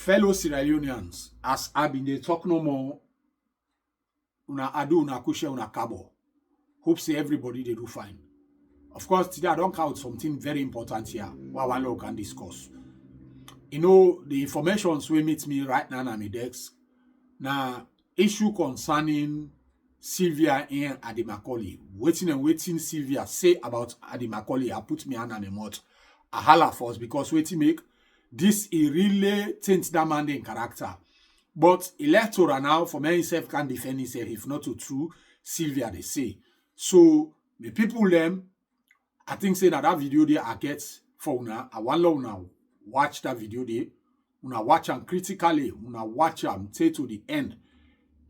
fellow Sierra Leoneans, as I've been they talk no more, una adu, una kushe, una kabo. Hope say everybody they do fine. Of course, today I don't count something very important here. What one can discuss. You know, the informations will meet me right now on my desk. Now, issue concerning Sylvia and Ady Macauley. Waiting Sylvia say about Ady Macauley. I put me on a mouth. A holla first because waiting make this a really taint that man in character. But electoral now for me himself can defend himself if not to true Sylvia they say. So the people them I think say that video there I get for una. I want now watch that video there. Una watch them critically. Una watch them say to the end.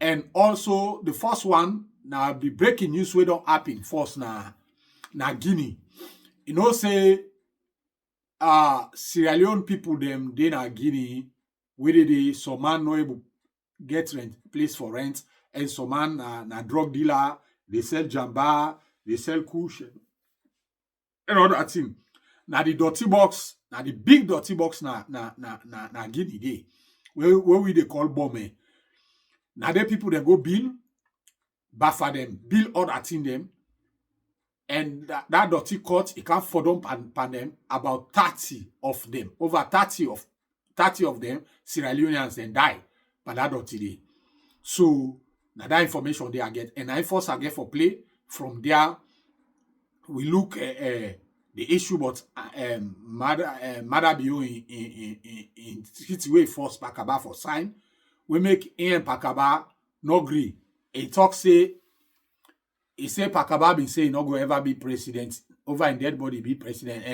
And also the first one now be breaking news we don't happen first na Guinea. You know say Sierra Leone people them they na Guinea where they some man no able get rent place for rent and some man na drug dealer they sell jamba they sell kush and all that thing. Now the dirty box, now the big dirty box na Guinea day. Where we they call bombe. Now the people they go bill, buffer them, bill all that in them. And that dirty cut, it can for them pan them about 30 of them. Over 30 of them, Sierra Leoneans then die by that dirty day. So now that information they get. And I first I get for play. From there, we look at the issue about Maada Bio in city way force Kabbah for sign. We make Kabbah no agree. He talk say Kabbah been saying not go ever be president. Over in dead body be president.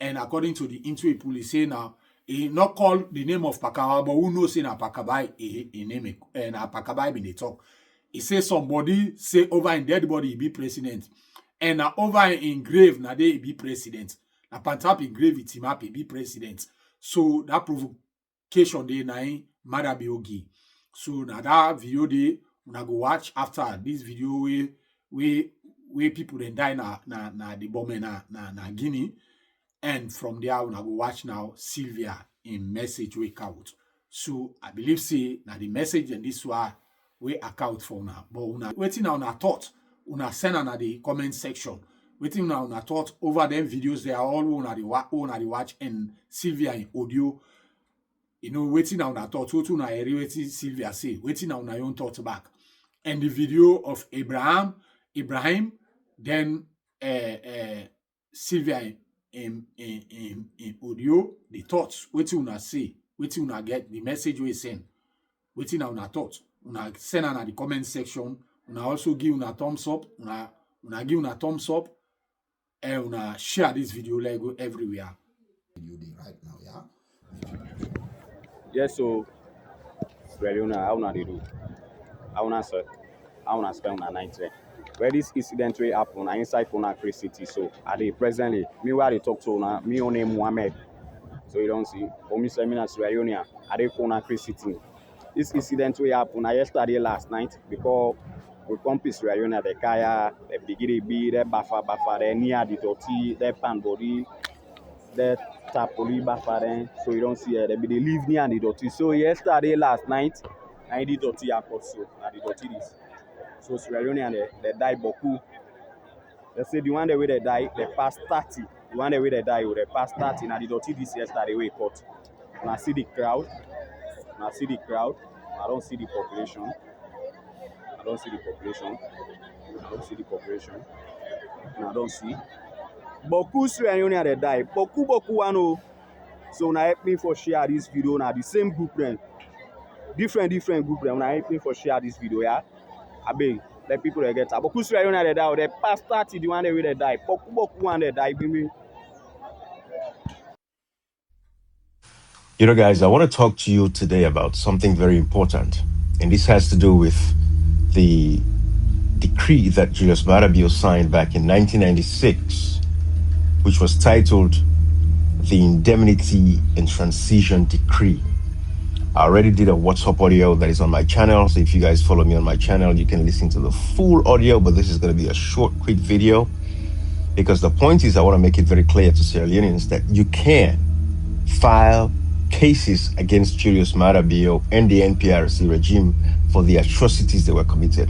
And according to the interview police say now he not call the name of Kabbah, but who knows say na Kabbah he name it and Kabbah been they talk. He say somebody say over in dead body he be president. And over in grave na they be president. Na pantap in grave it him up he be president. So that provocation they na Maada Bio gi. So na that video they una go watch after this video where people then die na the bomb na Guinea. And from there una go watch now Sylvia in message wake out. So I believe say na the message and this one we account for now. But una waiting now una thought. Una send on the comment section. Waiting now una thought over them videos they are all on the watch and Sylvia in audio. You know, waiting now una thought what una waiting Sylvia say. Waiting now una own thought back. And the video of Ibrahim, then Sylvia in audio, the thoughts, waiting una say, waiting una get the message we send. Waiting now una thought. Una send on the comment section. Una also give una thumbs up. Una give una thumbs up. And una share this video like go everywhere. Video right now, yeah. Yes, so really how una they do? How una spend una night there? Where this incident will happen inside Conakry City. So at the presently, me where they talk to una, me on name Mohammed. So you don't see. For me, seminar Sierra Leone at the Conakry City. This incident will happen yesterday last night because we come to Sierra Leone, the kaya, the biggie, the buffer, the near the dirty, the pan body, the tapoli buffer. So you don't see they live near the dirty. So yesterday last night, I did dirty airport so at the dirty this. So Sierra Leone they die beaucoup. They say the one way they die, they pass 30. The one way they die, they pass 30. Now the dirty this yesterday we caught. When I see the crowd. I don't see the population. I don't see. I don't see. Beaucoup Sierra Leone they die. Beaucoup one. So now help me for share this video. Now the same group then. Different group then. Now help me for share this video. Yeah. I beg. Let people get. Beaucoup Sierra Leone they die. They pass 30. The one way they die. Beaucoup one they die. You know, guys, I want to talk to you today about something very important. And this has to do with the decree that Julius Maada Bio signed back in 1996, which was titled the Indemnity and Transition Decree. I already did a WhatsApp audio that is on my channel. So if you guys follow me on my channel, you can listen to the full audio, but this is going to be a short, quick video because the point is I want to make it very clear to Sierra Leoneans that you can file cases against Julius Maada Bio and the NPRC regime for the atrocities they were committed.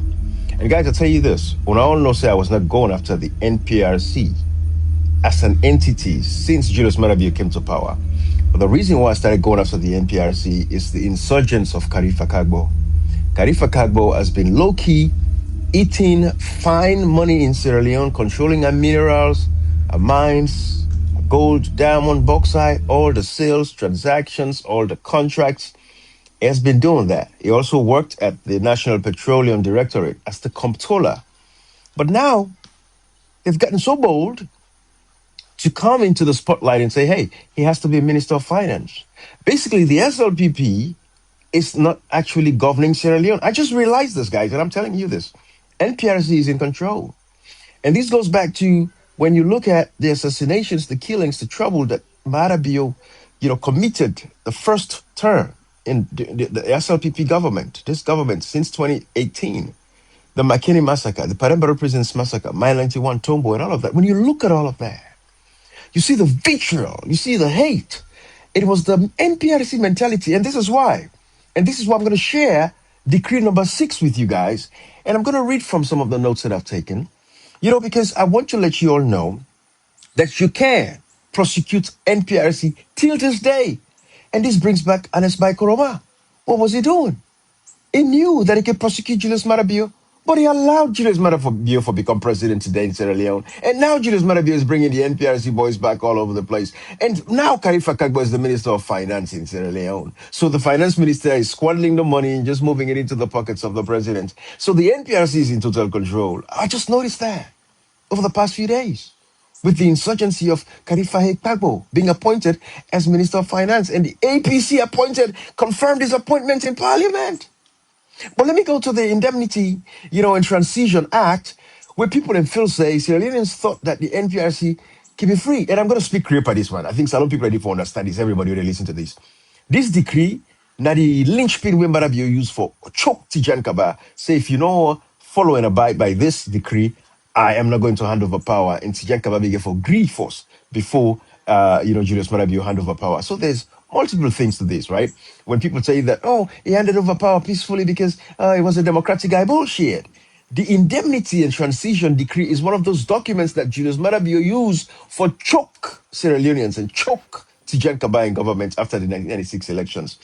And guys, I'll tell you this, when I all know say I was not going after the NPRC as an entity since Julius Maada Bio came to power. But the reason why I started going after the NPRC is the insurgence of Khalifa Kabbah. Khalifa Kabbah has been low-key eating fine money in Sierra Leone, controlling our minerals, our mines, our gold, diamond, bauxite, all the sales, transactions, all the contracts. He has been doing that. He also worked at the National Petroleum Directorate as the comptroller. But now, they've gotten so bold to come into the spotlight and say, hey, he has to be Minister of Finance. Basically, the SLPP is not actually governing Sierra Leone. I just realized this, guys, and I'm telling you this. NPRC is in control. And this goes back to when you look at the assassinations, the killings, the trouble that Maada Bio, committed the first term in the SLPP government, this government since 2018. The Makeni massacre, the Parembaro Prisons massacre, Mile 91, Tombo, and all of that. When you look at all of that, you see the vitriol, you see the hate. It was the NPRC mentality, and this is why. And this is why I'm going to share decree number 6 with you guys. And I'm going to read from some of the notes that I've taken, because I want to let you all know that you can prosecute NPRC till this day. And this brings back Anes Bai Koroma. What was he doing? He knew that he could prosecute Julius Maada Bio, but he allowed Julius Maada Bio to become president today in Sierra Leone. And now Julius Maada Bio is bringing the NPRC boys back all over the place. And now Khalifa Kabbah is the Minister of Finance in Sierra Leone. So the finance minister is squandering the money and just moving it into the pockets of the president. So the NPRC is in total control. I just noticed that over the past few days, with the insurgency of Khalifa Kabbah being appointed as Minister of Finance, and the APC confirmed his appointment in Parliament. But let me go to the Indemnity, and Transition Act, where people in Phil say Sierra Leoneans thought that the NPRC can be free. And I'm going to speak clear by this one. I think some people ready for understand this. Everybody will listen to this. This decree, now the linchpin when Maada Bio used for choke Tejan Kabbah, say if you know follow and abide by this decree, I am not going to hand over power. And Tejan Kabbah began for grief force before, Julius Maada Bio hand over power. So there's multiple things to this, right? When people say that, he handed over power peacefully because he was a democratic guy, bullshit. The Indemnity and Transition Decree is one of those documents that Julius Maada Bio used for choke Sierra Leoneans and choke Tejan Kabbah in government after the 1996 elections.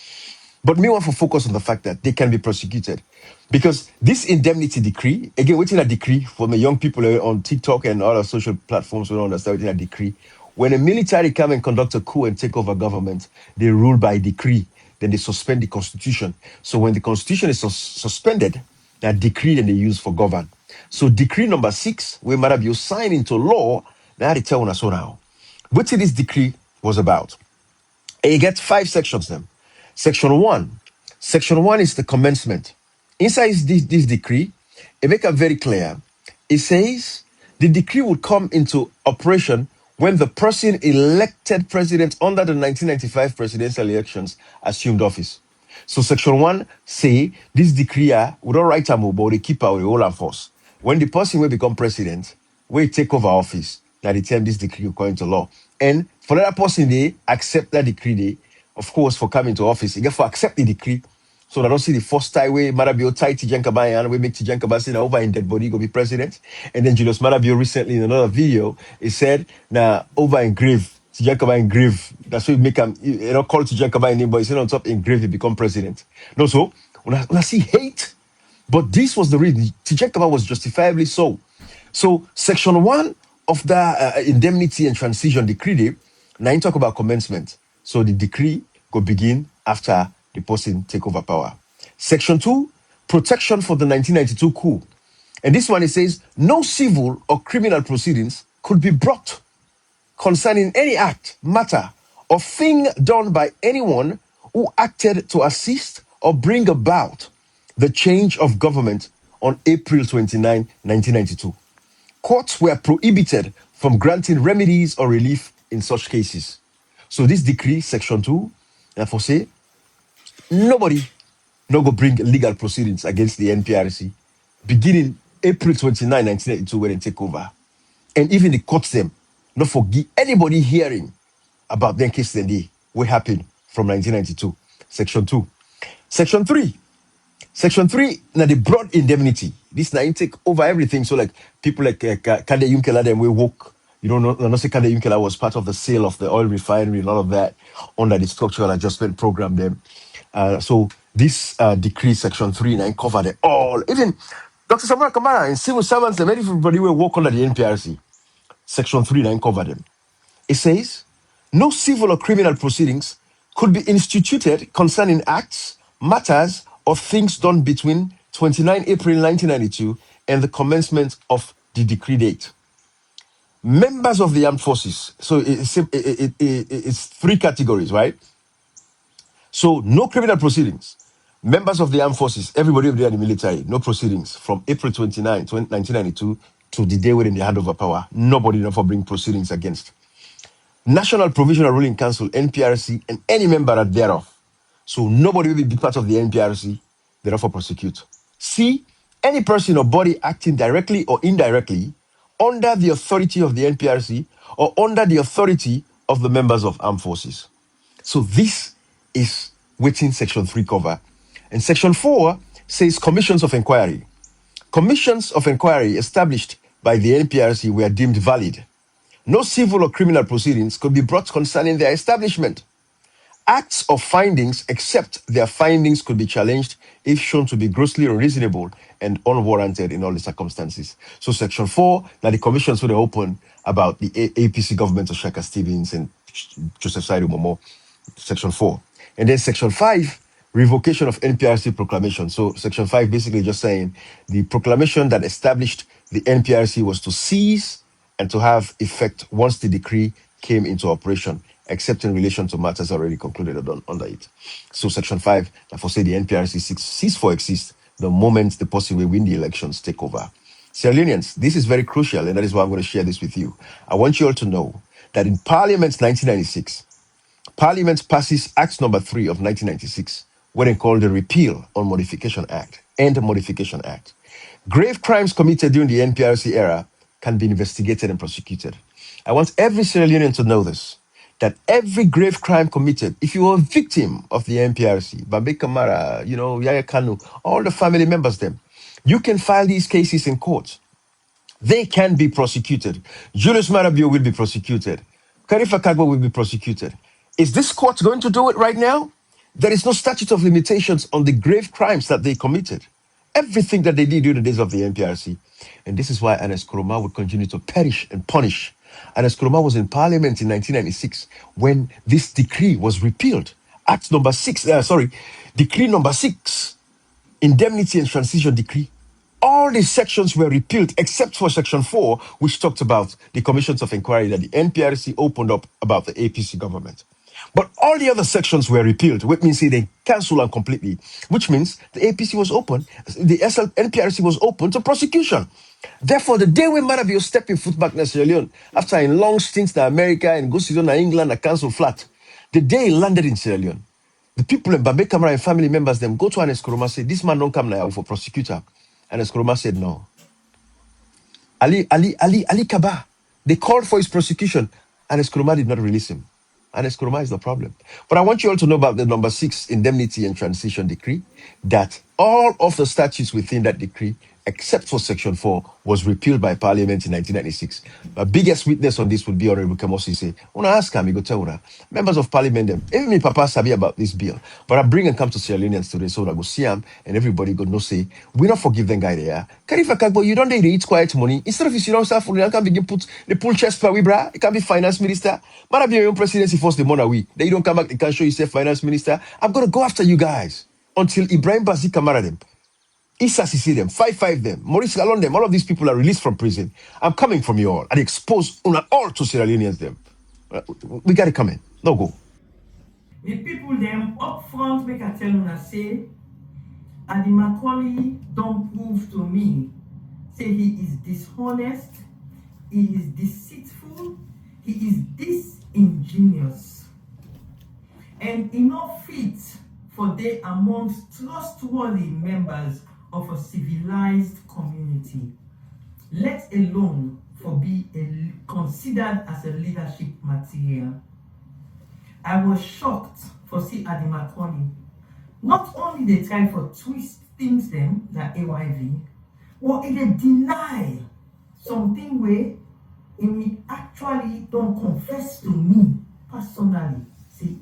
But me want to focus on the fact that they can be prosecuted. Because this indemnity decree, again, within a decree, for the young people on TikTok and other social platforms who don't understand within a decree, when a military come and conduct a coup and take over government, they rule by decree. Then they suspend the constitution. So when the constitution is suspended, that decree then they use for govern. So decree number 6, where Maada Bio signed into law, now they tell us so now. What this decree was about? And you get 5 sections then. Section 1. Section 1 is the commencement. Inside this decree, it makes it very clear. It says the decree would come into operation when the person elected president under the 1995 presidential elections assumed office. So Section 1 say this decree would not write them, but they keep our whole and force. When the person will become president, will take over office, now the time this decree will come into law. And for that person, they accept that decree, they, of course, for coming to office, you get to accept the decree. So I don't see the first time where Maada Bio tie Tejan Kabbah and we make Tejan Kabbah say over in dead body go be president. And then Julius Maada Bio recently in another video, he said, now over in grave, Tejan Kabbah in grave. That's why we make him, call Tejan Kabbah in name, but he said on top in grave he become president. No, so when I see hate, but this was the reason. Tejan Kabbah was justifiably so. So section 1 of the Indemnity and Transition Decree, now you talk about commencement. So the decree could begin after the person take over power. Section 2, protection for the 1992 coup. And this one, it says, no civil or criminal proceedings could be brought concerning any act, matter, or thing done by anyone who acted to assist or bring about the change of government on April 29, 1992. Courts were prohibited from granting remedies or relief in such cases. So this decree, section 2, therefore say, nobody no go bring legal proceedings against the NPRC beginning April 29, 1982 when they take over. And even the courts them, not forgive anybody hearing about their case then they will happen from 1992. Section 2. Section 3. Section 3, now the broad indemnity. This now take over everything. So like people like Kade Yunkela, them we woke. You don't know, not say Kade Yunkela was part of the sale of the oil refinery and all of that under the structural adjustment program. Them. So this decree, Section 3, now covered it all. Even Dr. Samara Kamara and civil servants, and everybody will work under the NPRC. Section 3, now covered them. It says, no civil or criminal proceedings could be instituted concerning acts, matters, or things done between 29 April 1992 and the commencement of the decree date. Members of the armed forces, so it's three categories, right? So no criminal proceedings. Members of the armed forces, everybody over there in the military, no proceedings from April 29, 1992 to the day when they hand over power. Nobody never bring proceedings against. National Provisional Ruling Council, NPRC, and any member thereof. So nobody will be part of the NPRC, therefore prosecute. C, any person or body acting directly or indirectly under the authority of the NPRC or under the authority of the members of armed forces. So this is within Section 3 cover. And Section 4 says commissions of inquiry. Commissions of inquiry established by the NPRC were deemed valid. No civil or criminal proceedings could be brought concerning their establishment. Acts or findings, except their findings, could be challenged if shown to be grossly unreasonable and unwarranted in all the circumstances. So Section 4, now the commissions were open about the APC government of Shaka Stevens and Joseph Saidu Momo, Section 4. And then Section 5, revocation of NPRC proclamation. So Section 5 basically just saying the proclamation that established the NPRC was to cease and to have effect once the decree came into operation, except in relation to matters already concluded under it. So Section 5, therefore say the NPRC cease for exist the moment the person will win the elections take over. Sierra Leoneans, this is very crucial, and that is why I'm going to share this with you. I want you all to know that in Parliament 1996, Parliament passes Act number 3 of 1996, what they call the Repeal on Modification Act and the Modification Act. Grave crimes committed during the NPRC era can be investigated and prosecuted. I want every Sierra Leonean to know this, that every grave crime committed, if you are a victim of the NPRC, Bambe Kamara, Yaya Kanu, all the family members, them, you can file these cases in court. They can be prosecuted. Julius Maada Bio will be prosecuted. Tejan Kabbah will be prosecuted. Is this court going to do it right now? There is no statute of limitations on the grave crimes that they committed. Everything that they did during the days of the NPRC. And this is why Ernest Koroma would continue to perish and punish. Ernest Koroma was in Parliament in 1996 when this decree was repealed. Decree number 6, Indemnity and Transition Decree. All these sections were repealed except for Section 4, which talked about the commissions of inquiry that the NPRC opened up about the APC government. But all the other sections were repealed, which means they cancelled them completely, which means the APC was open, the NPRC was open to prosecution. Therefore, the day when Maada Bio stepped in foot back in Sierra Leone, after a long stint in America and go sit down in England and cancel flat, the day he landed in Sierra Leone, the people in Bambe Kamara and family members, them go to Ernest Koroma and say, this man don't come now for prosecutor. Ernest Koroma said no. Ady Kabbah, they called for his prosecution. Ernest Koroma did not release him. Ernest Koroma is the problem. But I want you all to know about the number 6 Indemnity and Transition Decree, that all of the statutes within that decree, except for Section 4, was repealed by Parliament in 1996. My biggest witness on this would be Honorable Kemosi say, when I ask him, he go tell her, members of Parliament, them, even me papa sabi about this bill, but I bring and come to Sierra Leoneans today so I go see him and everybody go no say, we not forgive them guy there. Tejan Kabbah, you don't they eat quiet money. Instead of you sit down for you can begin put the pull chest per we bra, it can be finance minister. Maada Bio your own presidency force the money we. Then you don't come back, they can show yourself finance minister. I'm gonna go after you guys until Ibrahim Bazi Kamara them. Issa Sisi them, 5 them, Maurice Galon them, all of these people are released from prison. I'm coming from you all and expose all to Sierra Leoneans them. We got it coming. No go. The people them up front make I tell you say, Ady Macauley don't prove to me. Say he is dishonest, he is deceitful, he is disingenuous. And enough fit for they amongst trustworthy members of a civilized community, let alone for be considered as a leadership material. I was shocked for see Ady Macauley. Not only they try for twist things them that AYV, or they deny something where he actually don't confess to me personally, see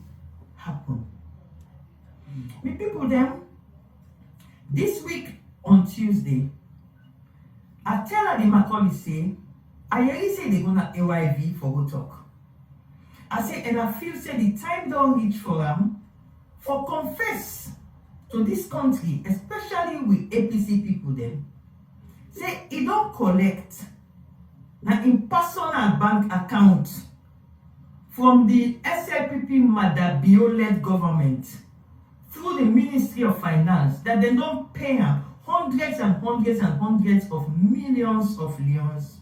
happen. Me people them, this week on Tuesday, I tell Ady Macauley say, I already say they gonna AYV for go talk. I say, and I feel say the time don't reach for them for confess to this country, especially with APC people them. Say he don't collect na in personal bank account from the SLPP Maada Bio led government through the Ministry of Finance that they don't pay him hundreds and hundreds and hundreds of millions of leons.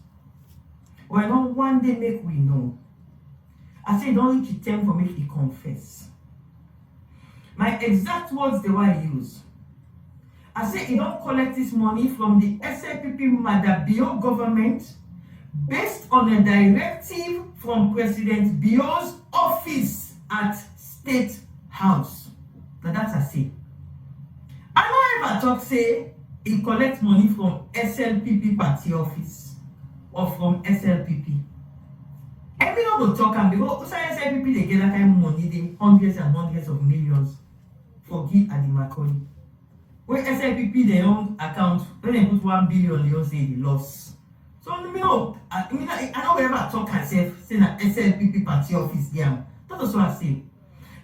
Well, not one day make we know. I say don't reach the time for make he confess. My exact words they were use. I say he don't collect this money from the SLPP Maada Bio government based on a directive from President Bio's office at State House. Now that's I say. I don't ever talk say he collect money from SLPP party office or from SLPP. Every no go talk and because SLPP they get that kind of money, they hundreds and hundreds of millions for give Ady Macauley. When SLPP their own account, when they put 1 billion, they say they lost. So I don't ever talk myself say that SLPP party office yeah. That's what I say.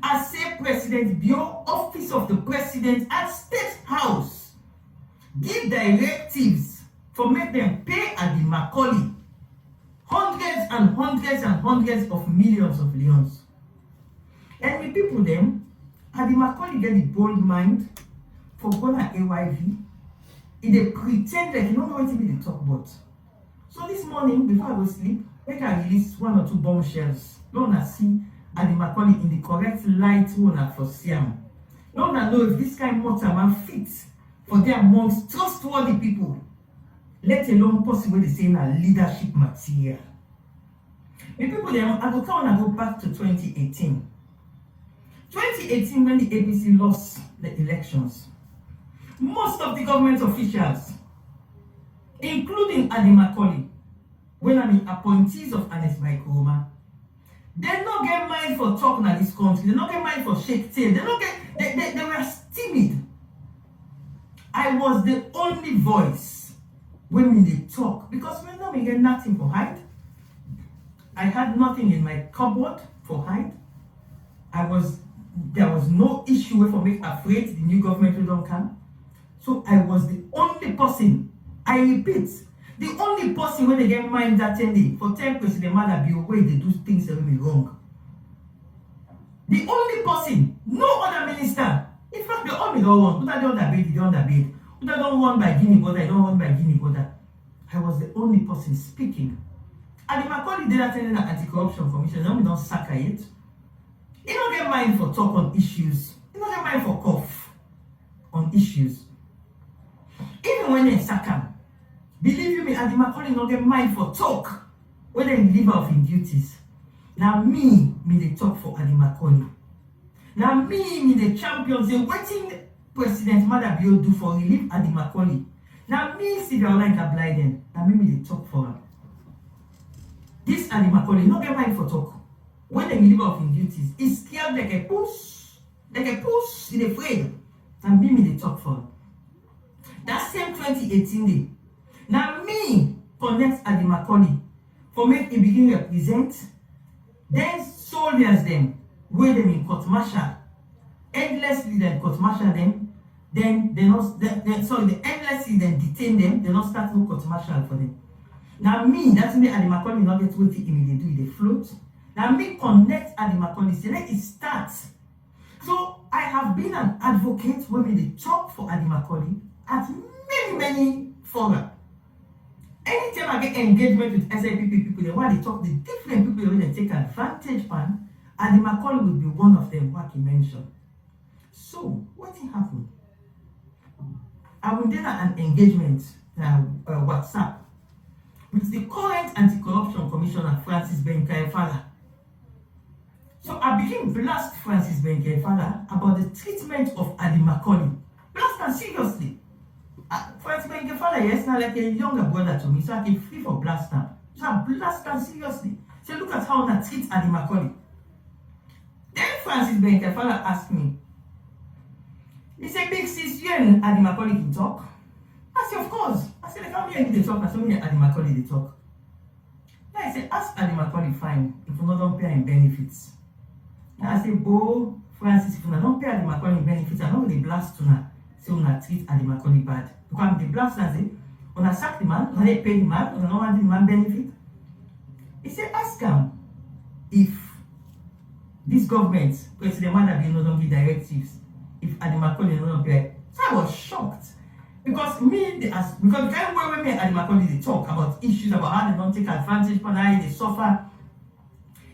I say President Bio, office of the president at State House, give directives for make them pay Ady Macauley hundreds and hundreds and hundreds of millions of leons. And the people them, Ady Macauley get the bold mind for going at AYV. They pretend like you don't know what they talk about. So this morning, before I go sleep, make I release 1 or 2 bombshells. Don't see Ady Macauley in the correct light one for Siam. Don't know if this kind of mortar man fits for their amongst trustworthy people, let alone possible they say na leadership material. The people them, I go back to 2018. 2018 when the APC lost the elections. Most of the government officials, including Ady Macauley, when I mean appointees of Ernest Microma, they not get mind for talking at this country. They not get mind for shake tail. They were timid. I was the only voice when they talk because when I get nothing for hide. I had nothing in my cupboard for hide. There was no issue for me afraid the new government will don't come. So I was the only person, I repeat, the only person when they get mind that day for 10 President Maada Bio where they do things that will be wrong. The only person, no other minister. In fact, the only one, but I don't debate, they don't debate. But I don't want by Guinea border, I don't want by Guinea border. I was the only person speaking. Ady Macauley did that in the anti-corruption commission, now we don't sack it. He don't get mind for talk on issues. He don't get mind for cough on issues. Even when they sack him, believe you me, Ady Macauley don't get mind for talk when they leave off in duties. Now me they talk for Ady Macauley. Now me the champions, they waiting President Maada Bio do for relief Ady Macauley. Now me Sylvia Blyden, now me they talk for her. This Ady Macauley not get mind for talk. When they leave off in duties, he's scared like a puss, he's afraid. Now me they talk for her. That same 2018 day, now me connect Ady Macauley for make him begin represent. Then soldiers them, where them in court martial, endlessly then court martial them. Then the endlessly then detain them. They not start no court martial for them. Now me, that's me Ady Macauley not get what they do, they float. Now me connect Ady Macauley, say let it start. So I have been an advocate when they talk for Ady Macauley at many forums. Anytime I get engagement with SLPP people, they want to talk the different people when they take advantage on, Ady Macauley will be one of them, what he mentioned. So, what happened? I will do an engagement, WhatsApp, with the current anti-corruption commissioner, Francis Benkaefala. So I begin blast Francis Benkefala about the treatment of Ady Macauley. Blast her seriously. Francis Benkefala, yes, now like a younger brother to me, so I can free for blast her. So I blast her seriously. So look at how I treat Ady Macauley. Then Francis Benkefala asked me, he said, big sis, you and Ady Macauley can talk? I said, of course. I said, come here and they talk. I said, me and Ady Macauley they talk. Then I said, ask Ady Macauley fine if you don't pay him benefits. Now I said, Bo, Francis, if you don't pay Ady Macauley benefits, I know they blast you now. Say you treat Ady Macauley bad. Because they blast and say, when I sack the man, when they pay the man, when I don't want the man benefit. He said, ask him if this government, President Maada Bio, no longer directives, if Ady Macauley no longer pay. So I was shocked. Because because the kind of way me and Ady Macauley they talk about issues about how they don't take advantage, but how they suffer.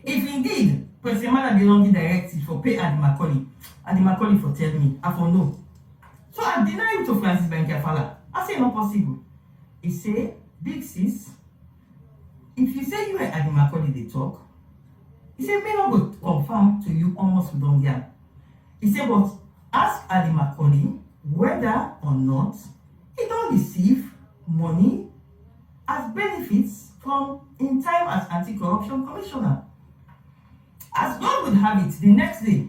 If indeed President Maada Bio don't give directives for pay Ady Macauley for tell me, I for no. So I deny it to Francis Benkefala. I say not possible. He say, big sis, if you say you and Ady Macauley they talk, he said, may not go confirm to you almost with don't get. He said, but ask Ady Macauley whether or not he don't receive money as benefits from in time as anti-corruption commissioner. As God would have it, the next day,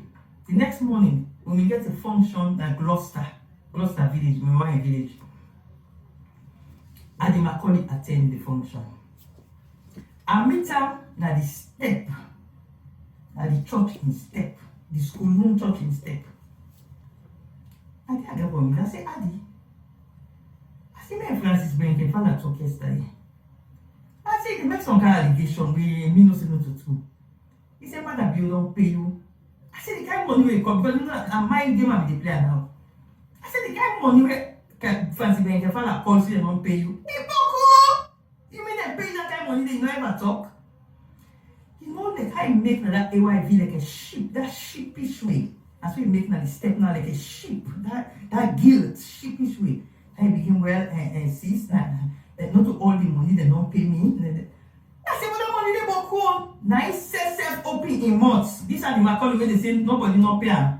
the next morning, when we get a function at Gloucester village, Memorial village, Ady Macauley attend the function. I meet her na the step, na the church in step, the schoolroom church in step. I get for me. I say, Ady, I see me and Francis Benkefala talk yesterday. I say, they make some kind of allegation we me no say no to two. He said, Maada Bio don't pay you. I said, the kind of money we come, because you know, I'm my game I'm the player now. I said, the kind of money we Francis Benkefala calls you and don't pay you. Hey, Boko! You mean they pay that kind of money they never talk? You know, like how you make that AYV like a sheep, that sheepish way. That's why you make now the step now like a sheep, that guilt, sheepish way. I became well sis that not to all the money they don't pay me. I say, what the money they bought home? Nice self open in months. These are the Macaulay where they say nobody not pay him.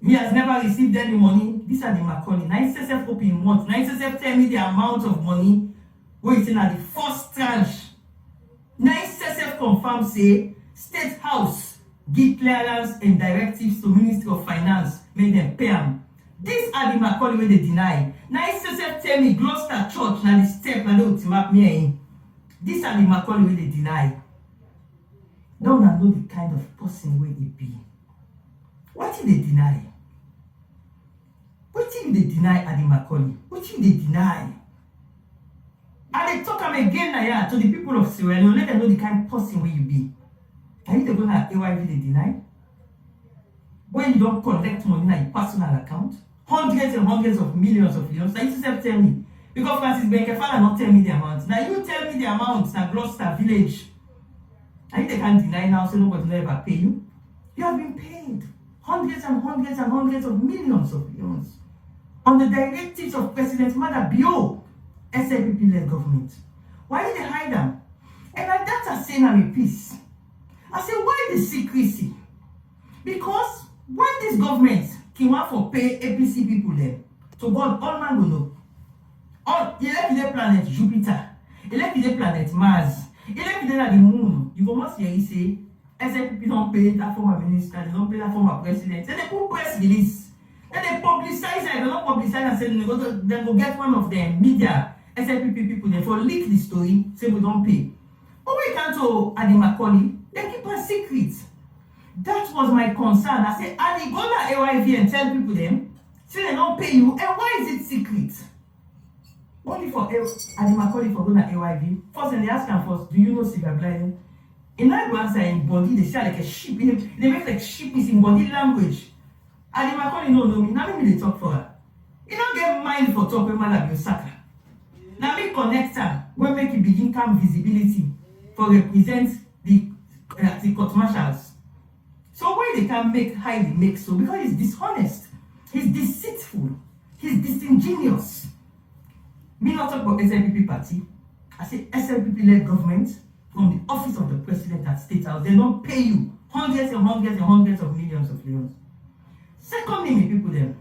He has never received any money. These are the Macaulay. Nice self open in months. Nice self tell me the amount of money where it's in at the first tranche. Nice self confirm say State House give clearance and directives to Ministry of Finance, make them pay them. These are the Macaulay where they deny. Now SSF tell me Gloucester Church, now the step, now they ultimate me. These are the Macaulay where they deny. Now I know the kind of person where they be. What did they deny? What did they deny at the Macaulay? What did they deny? And they talk again now to the people of Sierra Leone, let them know the kind of person where you be. Are you going to have AYV they deny? When you don't collect money in your personal account, hundreds and hundreds of millions of euros, now you just tell me. Because Francis Benkefala not tell me the amount. Now you tell me the amount, now Gloucester village. And they can't deny now, so nobody will ever pay you. You have been paid hundreds and hundreds and hundreds of millions of euros on the directives of President Maada Bio, SLPP-led government. Why did they hide them? And at that I say I'm a piece. I say, why the secrecy? Because when this government can want for pay APC people there, so God, all man will know. All elected planet Jupiter, elected planet Mars, elected the moon. You go must hear you say, SLPP don't pay that former minister, they don't pay that former president. Then they put press release. Then they publicize it, they don't publicize and say they go get one of them media, SLPP people, they for leak the story, say we don't pay. But we can't to Ady Macauley, they keep a secret. That was my concern. I said, Ady, go to AYV and tell people them, say they don't pay you, and why is it secret? Only for Ady Macauley for going to AYV. First, and they ask him first, do you know Sylvia Blyden? In that answer in body, they say like a sheep. They make like sheep is in body language. Ady Macauley no know me. Now me they talk for her. You don't get mind for talk with Maada Bio Saka. Now me connect her when make it begin come visibility for represent the court marshals. So why they can make highly make so? Because he's dishonest, he's deceitful, he's disingenuous. Me not talk about SLPP party. I say SLPP-led government from the office of the president at State House. They don't pay you hundreds and hundreds and hundreds of millions of leons. Secondly, my people them,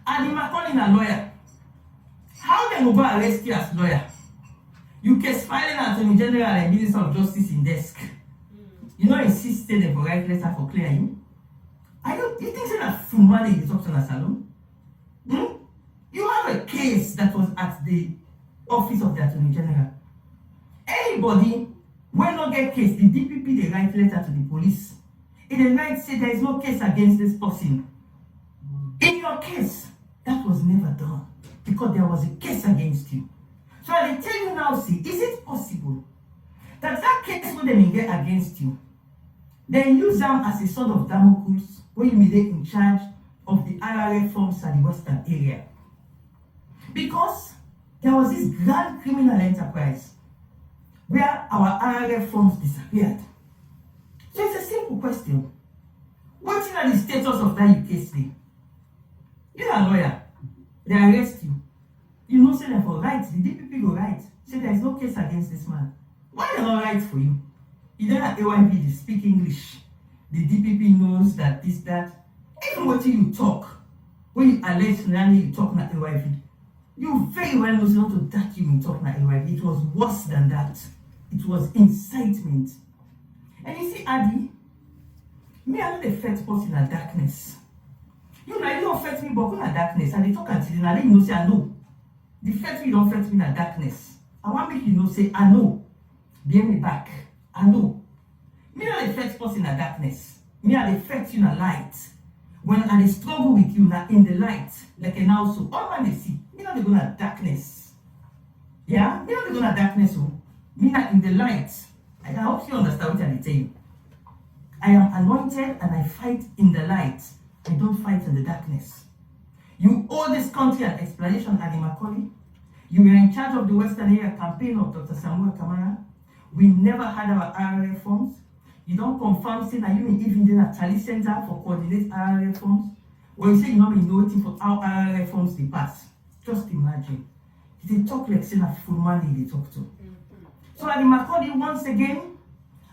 Ady Macauley a lawyer. How they go arrest you as lawyer? You case filing Attorney General and Minister of Justice in desk. You know, insisted they write letter for clearing. You think that formally is up to a salon? You have a case that was at the office of the Attorney General. Anybody when not get case, the DPP they write letter to the police. In the night say there is no case against this person. In your case, that was never done because there was a case against you. So I tell you now, see, is it possible that case when they get against you, they use them as a sort of Damocles when you may be in charge of the IRA forms at the Western area? Because there was this grand criminal enterprise where our IRA forms disappeared. So it's a simple question. What is the status of that case? You're a lawyer. They arrest you. You know, say them for right. The DPP go right. Say there is no case against this man. Why they not right for you? You don't have AYP, they speak English. The DPP knows that this, that. Even what you talk, when you allege you talk na AYP, you very well know not to that you talk na AYP. It was worse than that. It was incitement. And you see, Ady, me I know the first person in darkness. You know, you don't affect me, but in darkness. And they talk until you know, say I know. The first you don't affect me in darkness. I want to make you know, say I know. Bear me back. I know. Me not the first person in darkness. Me I the first you in light. When I struggle with you now in the light, like an also, all man they see. Me not they go to darkness. Yeah? Me not they go to darkness. Oh. Me not in the light. I hope you understand what I'm saying. I am anointed and I fight in the light. I don't fight in the darkness. You owe this country an explanation, Ady Macauley. You were in charge of the Western Area campaign of Dr. Samuel Kamara. We never had our IRA reforms. You don't confirm saying that you may even do a tally center for coordinate IRA reforms. Or you say you not been waiting for how IRA reforms they pass. Just imagine. They talk like saying a full money they talk to. So Ady Macauley once again,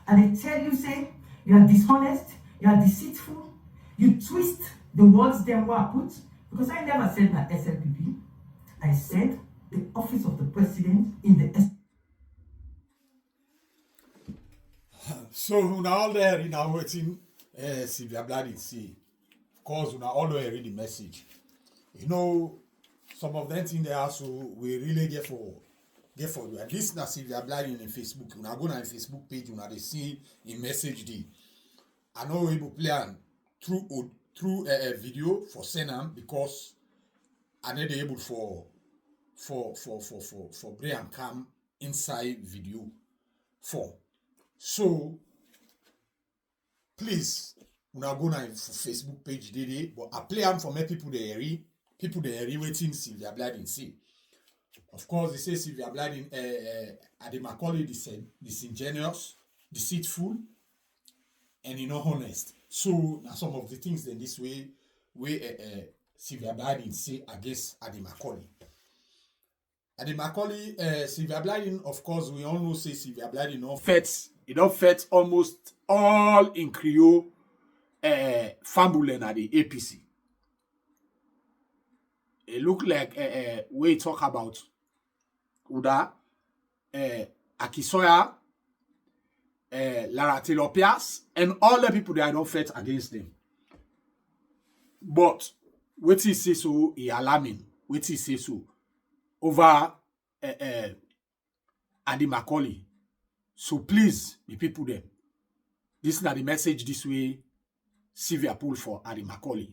and they tell you, say, you are dishonest, you are deceitful, you twist the words them were put, because I never said that SLPP. I said the office of the president in the So now all there in our waiting, Sylvia Blyden see. Of course, we all read the message. You know, some of them in there also we really get for you. At least now Sylvia Blyden in Facebook. When I go on Facebook page, when they see a message there. I know we will play through a video for send them because I need able for Brian Cam inside video for. So please, when I go on Facebook page today, but I play them for many people they waiting Sylvia Blyden see. Of course, they say Sylvia Blyden, Ady Macauley disingenuous, deceitful, and honest. So now some of the things then this way Sylvia Blyden say against Ady Macauley. Ady Macauley, Sylvia Blyden, of course, we all know say Sylvia Blyden don't fet almost all in Creole fambulen at the APC. It look like we talk about Uda, Akisoya, Lara Telopias, and all the people that don't fight against them. But what he say so is alarming. What he say so over Ady Macauley. So please, the people them. This is not the message this way Sylvia pull for Ady Macauley.